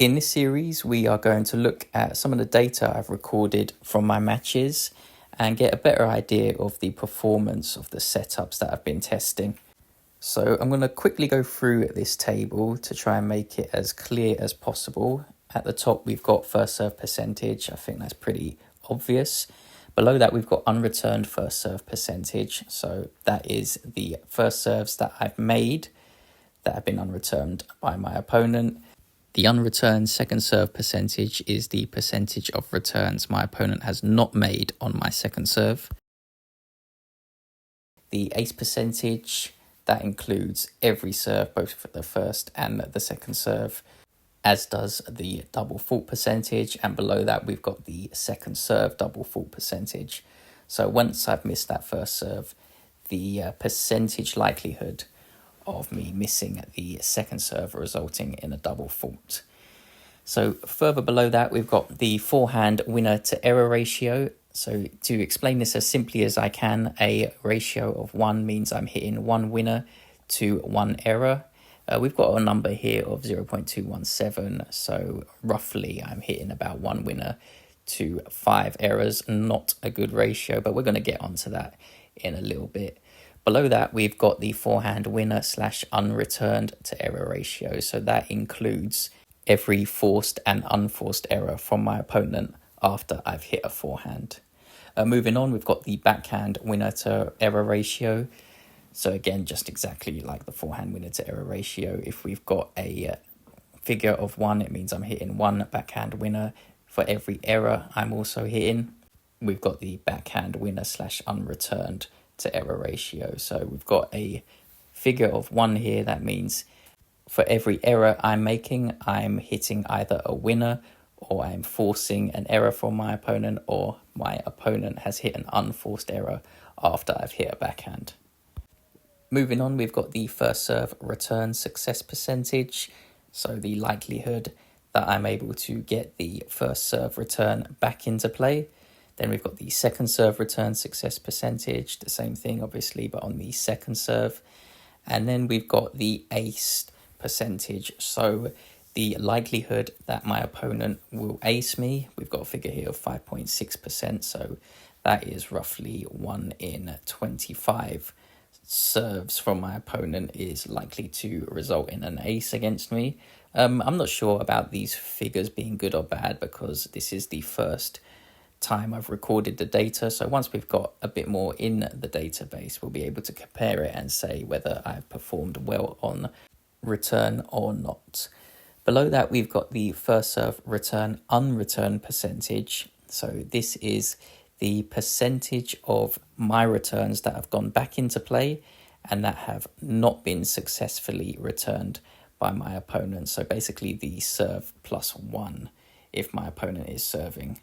In this series, we are going to look at some of the data I've recorded from my matches and get a better idea of the performance of the setups that I've been testing. So I'm going to quickly go through this table to try and make it as clear as possible. At the top, we've got first serve percentage. I think that's pretty obvious. Below that, we've got unreturned first serve percentage. So that is the first serves that I've made that have been unreturned by my opponent. The unreturned second serve percentage is the percentage of returns my opponent has not made on my second serve. The ace percentage, that includes every serve, both for the first and the second serve, as does the double fault percentage. And below that, we've got the second serve double fault percentage. So once I've missed that first serve, the percentage likelihood of me missing the second serve resulting in a double fault. So further below that, we've got the forehand winner to error ratio. So to explain this as simply as I can, a ratio of 1 means I'm hitting 1 winner to 1 error. We've got a number here of 0.217, so roughly I'm hitting about 1 winner to 5 errors. Not a good ratio, but we're going to get onto that in a little bit. Below that, we've got the forehand winner / unreturned to error ratio. So that includes every forced and unforced error from my opponent after I've hit a forehand. Moving on, we've got the backhand winner to error ratio. So again, just exactly like the forehand winner to error ratio. If we've got a figure of 1, it means I'm hitting 1 backhand winner. For every error I'm also hitting, we've got the backhand winner / unreturned to error ratio. So we've got a figure of 1 here. That means for every error I'm making, I'm hitting either a winner or I'm forcing an error from my opponent, or my opponent has hit an unforced error after I've hit a backhand. Moving on, we've got the first serve return success percentage. So the likelihood that I'm able to get the first serve return back into play. Then we've got the second serve return success percentage, the same thing obviously, but on the second serve. And then we've got the ace percentage. So the likelihood that my opponent will ace me, we've got a figure here of 5.6%. So that is roughly 1 in 25 serves from my opponent is likely to result in an ace against me. I'm not sure about these figures being good or bad because this is the first time I've recorded the data. So once we've got a bit more in the database, we'll be able to compare it and say whether I've performed well on return or not. Below that, we've got the first serve return unreturned percentage. So this is the percentage of my returns that have gone back into play and that have not been successfully returned by my opponent. So basically the serve plus 1 if my opponent is serving.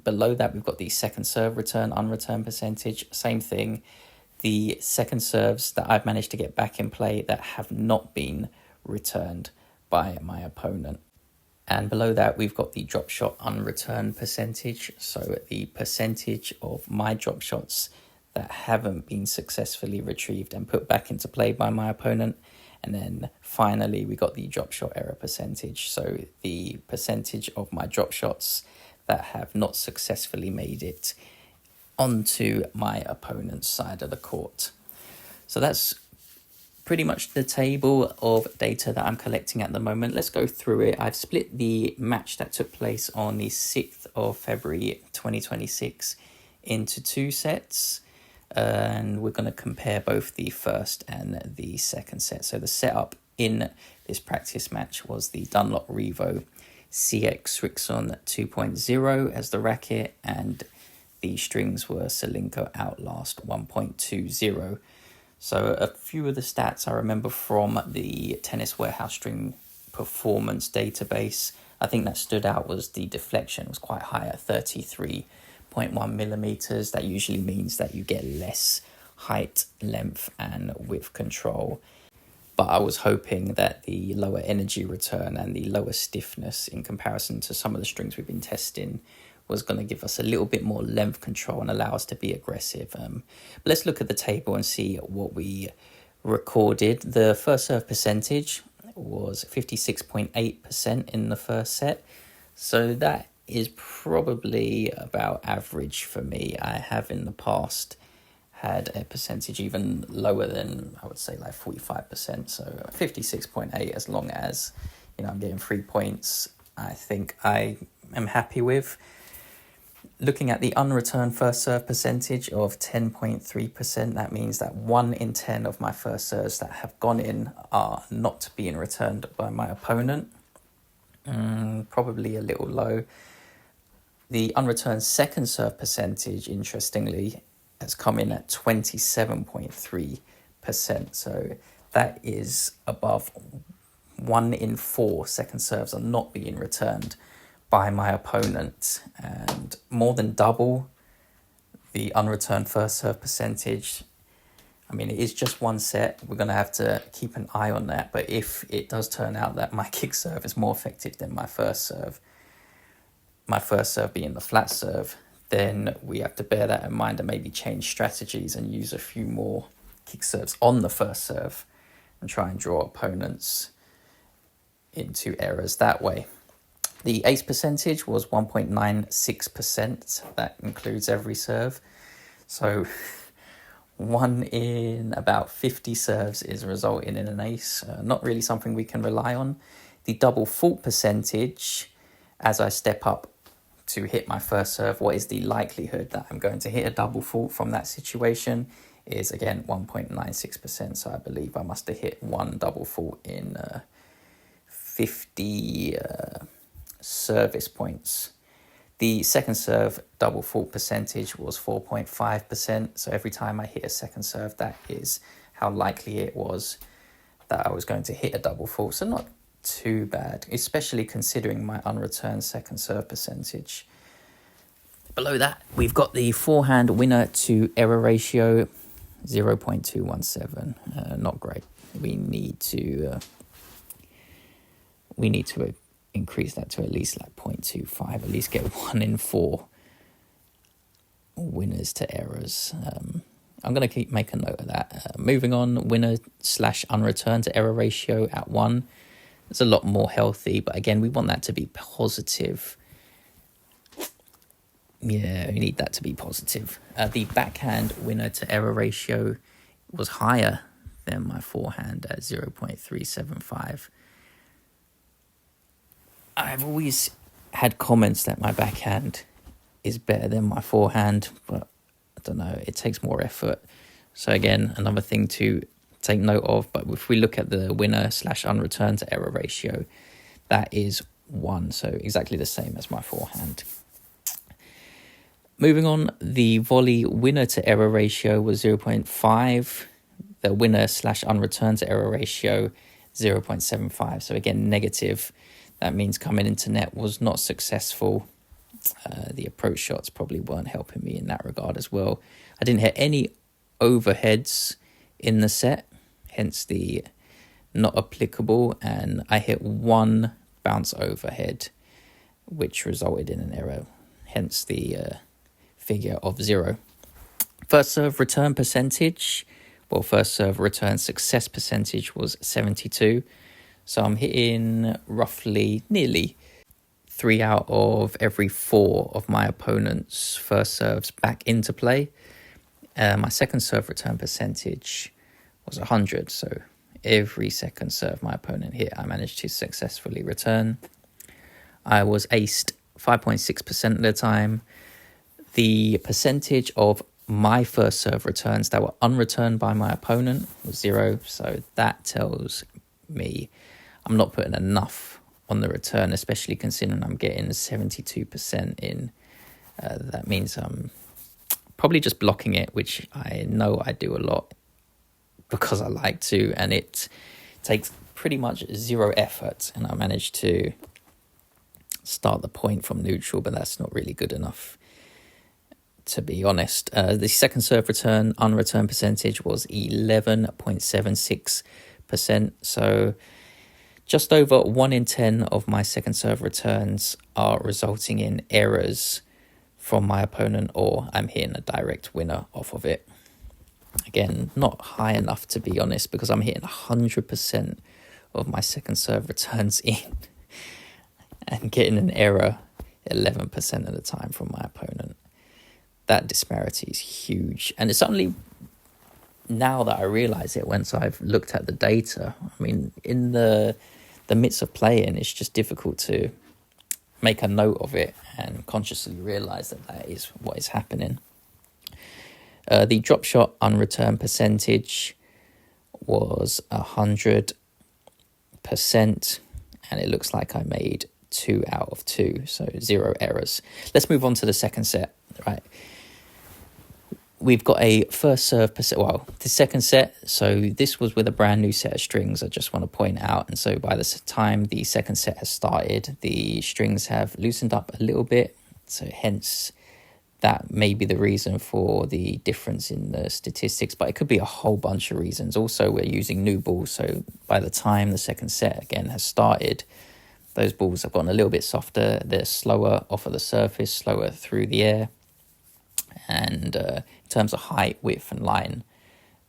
Below that, we've got the second serve return unreturned percentage. Same thing. The second serves that I've managed to get back in play that have not been returned by my opponent. And below that, we've got the drop shot unreturned percentage. So the percentage of my drop shots that haven't been successfully retrieved and put back into play by my opponent. And then finally, we got the drop shot error percentage. So the percentage of my drop shots that have not successfully made it onto my opponent's side of the court. So that's pretty much the table of data that I'm collecting at the moment. Let's go through it. I've split the match that took place on the 6th of February 2026 into 2 sets. And we're going to compare both the first and the second set. So the setup in this practice match was the Dunlop Revo CX Srixon 2.0 as the racket, and the strings were Solinco Outlast 1.20. So a few of the stats I remember from the Tennis Warehouse string performance database. I think that stood out was the deflection was quite high at 33.1 millimeters. That usually means that you get less height, length and width control. But I was hoping that the lower energy return and the lower stiffness in comparison to some of the strings we've been testing was going to give us a little bit more length control and allow us to be aggressive. But let's look at the table and see what we recorded. The first serve percentage was 56.8% in the first set. So that is probably about average for me. I have in the past had a percentage even lower than, I would say, like 45%. So 56.8, as long as, I'm getting 3 points, I think I am happy with. Looking at the unreturned first serve percentage of 10.3%, that means that 1 in 10 of my first serves that have gone in are not being returned by my opponent. Probably a little low. The unreturned second serve percentage, interestingly, has come in at 27.3%. So that is above 1 in 4 second serves are not being returned by my opponent, and more than double the unreturned first serve percentage. I mean, it is just one set. We're going to have to keep an eye on that. But if it does turn out that my kick serve is more effective than my first serve being the flat serve, then we have to bear that in mind and maybe change strategies and use a few more kick serves on the first serve and try and draw opponents into errors that way. The ace percentage was 1.96%. That includes every serve. So 1 in about 50 serves is resulting in an ace. Not really something we can rely on. The double fault percentage, as I step up to hit my first serve, what is the likelihood that I'm going to hit a double fault from that situation, is again 1.96%. So I believe I must have hit one double fault in 50 service points. The second serve double fault percentage was 4.5%. So every time I hit a second serve, that is how likely it was that I was going to hit a double fault. So not too bad, especially considering my unreturned second serve percentage. Below that, we've got the forehand winner to error ratio, 0.217. Not great. We need to increase that to at least like 0.25, at least get 1 in 4 winners to errors. I'm going to make a note of that. Moving on, winner / unreturned to error ratio at 1. It's a lot more healthy, but again, we want that to be positive. Yeah, we need that to be positive. The backhand winner to error ratio was higher than my forehand at 0.375. I've always had comments that my backhand is better than my forehand, but I don't know, it takes more effort. So again, another thing to take note of, but if we look at the winner / unreturned to error ratio, that is 1, so exactly the same as my forehand. Moving on, the volley winner to error ratio was 0.5, the winner / unreturned to error ratio 0.75, so again negative. That means coming into net was not successful. The approach shots probably weren't helping me in that regard as well. I didn't hit any overheads in the set, hence the not applicable, and I hit 1 bounce overhead, which resulted in an error, hence the figure of 0. First serve return percentage, first serve return success percentage was 72. So I'm hitting nearly 3 out of every 4 of my opponent's first serves back into play. My second serve return percentage was 100. So every second serve my opponent hit, I managed to successfully return. I was aced 5.6% of the time. The percentage of my first serve returns that were unreturned by my opponent was 0. So that tells me I'm not putting enough on the return, especially considering I'm getting 72% in. That means I'm probably just blocking it, which I know I do a lot because I like to, and it takes pretty much 0 effort, and I managed to start the point from neutral, but that's not really good enough, to be honest. The second serve return unreturned percentage was 11.76%, so just over 1 in 10 of my second serve returns are resulting in errors from my opponent, or I'm hitting a direct winner off of it. Again, not high enough, to be honest, because I'm hitting 100% of my second serve returns in and getting an error 11% of the time from my opponent. That disparity is huge. And it's only now that I realise it once I've looked at the data. I mean, in the midst of playing, it's just difficult to make a note of it and consciously realise that is what is happening. The drop shot unreturn percentage was 100%, and it looks like I made 2 out of 2, so 0 errors. Let's move on to the second set, right? We've got a first serve percent, well, the second set, so this was with a brand new set of strings, I just want to point out, and so by the time the second set has started, the strings have loosened up a little bit, so hence that may be the reason for the difference in the statistics, but it could be a whole bunch of reasons. Also, we're using new balls, so by the time the second set again has started, those balls have gotten a little bit softer, they're slower off of the surface, slower through the air, and in terms of height, width and line,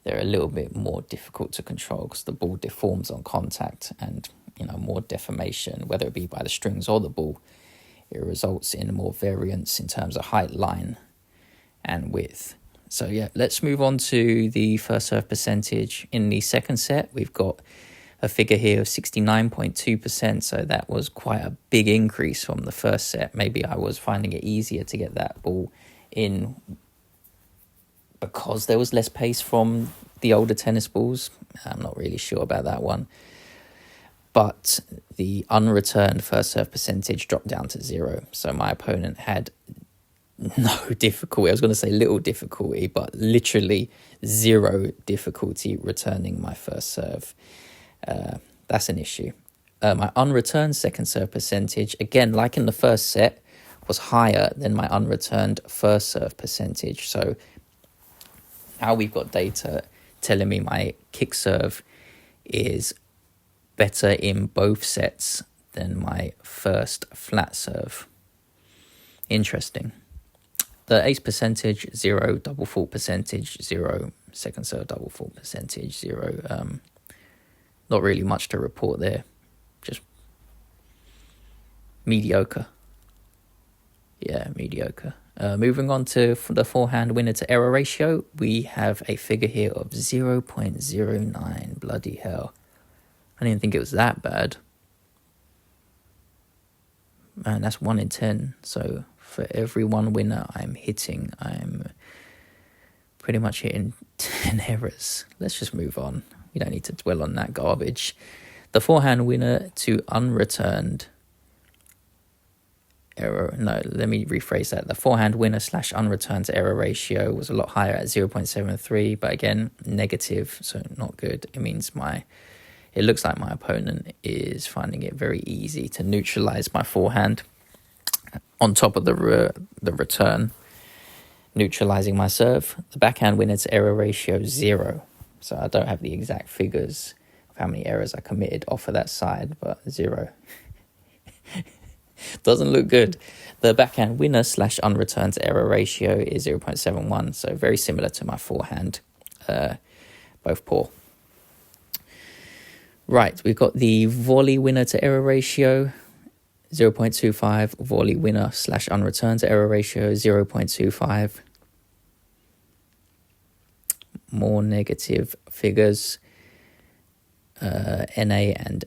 they're a little bit more difficult to control because the ball deforms on contact, and more deformation, whether it be by the strings or the ball. It results in more variance in terms of height, line, and width. So yeah, let's move on to the first serve percentage. In the second set, we've got a figure here of 69.2%, so that was quite a big increase from the first set. Maybe I was finding it easier to get that ball in because there was less pace from the older tennis balls. I'm not really sure about that one. But the unreturned first serve percentage dropped down to 0. So my opponent had no difficulty. I was going to say little difficulty, but literally 0 difficulty returning my first serve. That's an issue. My unreturned second serve percentage, again, like in the first set, was higher than my unreturned first serve percentage. So now we've got data telling me my kick serve is better in both sets than my first flat serve. Interesting. The ace percentage, 0. Double fault percentage, 0. Second serve double fault percentage, 0. Not really much to report there. Just mediocre. Yeah, mediocre. Moving on to the forehand winner to error ratio, we have a figure here of 0.09. Bloody hell. I didn't think it was that bad. Man, that's 1 in 10. So for every one winner I'm pretty much hitting 10 errors. Let's just move on. We don't need to dwell on that garbage. The forehand winner to unreturned error. No, let me rephrase that. The forehand winner / unreturned to error ratio was a lot higher at 0.73, but again, negative, so not good. It means it looks like my opponent is finding it very easy to neutralize my forehand on top of the return, neutralizing my serve. The backhand winner to error ratio 0. So I don't have the exact figures of how many errors I committed off of that side, but 0. Doesn't look good. The backhand winner / unreturned to error ratio is 0.71, so very similar to my forehand, both poor. Right, we've got the volley winner to error ratio, 0.25. Volley winner / unreturned to error ratio, 0.25. More negative figures, NA and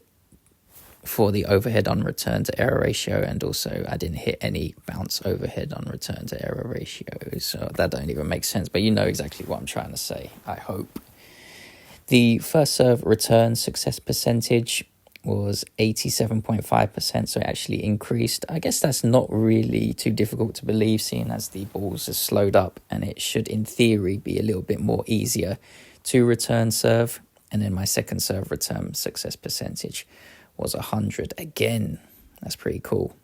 for the overhead unreturned to error ratio, and also I didn't hit any bounce overhead unreturned to error ratio, so that don't even make sense, but you know exactly what I'm trying to say, I hope. The first serve return success percentage was 87.5%, so it actually increased. I guess that's not really too difficult to believe, seeing as the balls are slowed up, and it should in theory be a little bit more easier to return serve. And then my second serve return success percentage was 100. Again, that's pretty cool.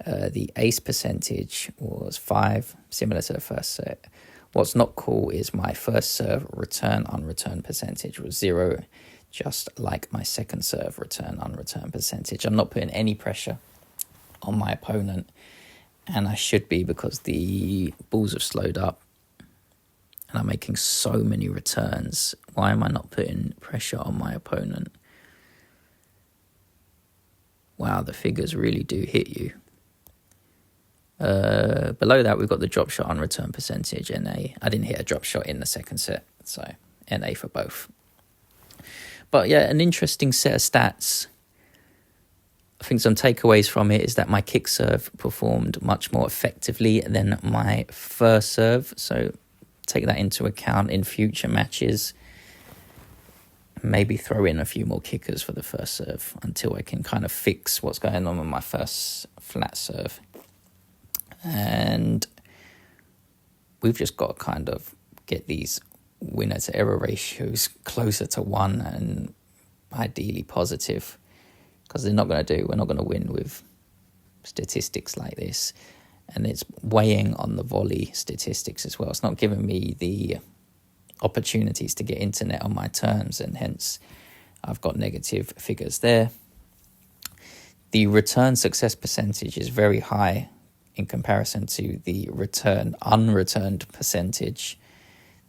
The ace percentage was 5, similar to the first set. What's not cool is my first serve return unreturn percentage was 0, just like my second serve return unreturn percentage. I'm not putting any pressure on my opponent, and I should be because the balls have slowed up. And I'm making so many returns. Why am I not putting pressure on my opponent? Wow, the figures really do hit you. Below that, we've got the drop shot on return percentage, NA. I didn't hit a drop shot in the second set, so NA for both. But yeah, an interesting set of stats. I think some takeaways from it is that my kick serve performed much more effectively than my first serve. So take that into account in future matches. Maybe throw in a few more kickers for the first serve until I can kind of fix what's going on with my first flat serve. And we've just got to kind of get these winner to error ratios closer to 1 and ideally positive, because we're not going to win with statistics like this. And it's weighing on the volley statistics as well. It's not giving me the opportunities to get into net on my terms, and hence I've got negative figures there. The return success percentage is very high in comparison to the return unreturned percentage.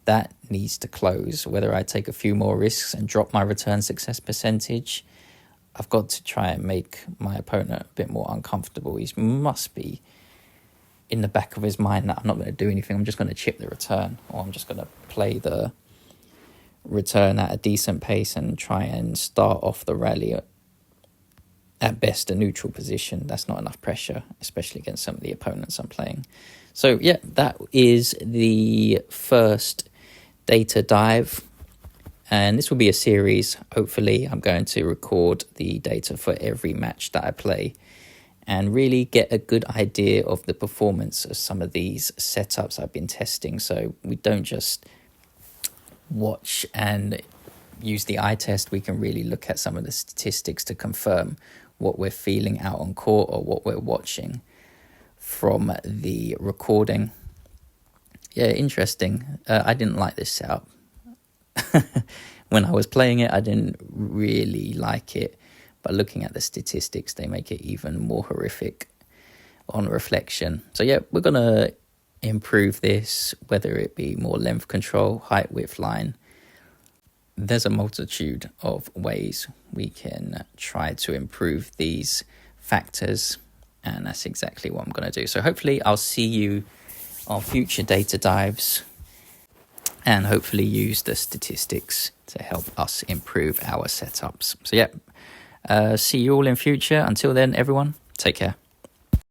That needs to close. Whether I take a few more risks and drop my return success percentage, I've got to try and make my opponent a bit more uncomfortable. He must be in the back of his mind that I'm not going to do anything. I'm just going to chip the return, or I'm just going to play the return at a decent pace and try and start off the rally at best a neutral position. That's not enough pressure, especially against some of the opponents I'm playing. So yeah, that is the first data dive, and this will be a series. Hopefully I'm going to record the data for every match that I play and really get a good idea of the performance of some of these setups I've been testing, so we don't just watch and use the eye test. We can really look at some of the statistics to confirm what we're feeling out on court or what we're watching from the recording. Yeah, interesting. I didn't like this setup. When I was playing it, I didn't really like it. But looking at the statistics, they make it even more horrific on reflection. So yeah, we're going to improve this, whether it be more length control, height, width, line. There's a multitude of ways we can try to improve these factors, and that's exactly what I'm going to do. So hopefully I'll see you on future data dives, and hopefully use the statistics to help us improve our setups. So yeah, see you all in future. Until then, everyone, take care.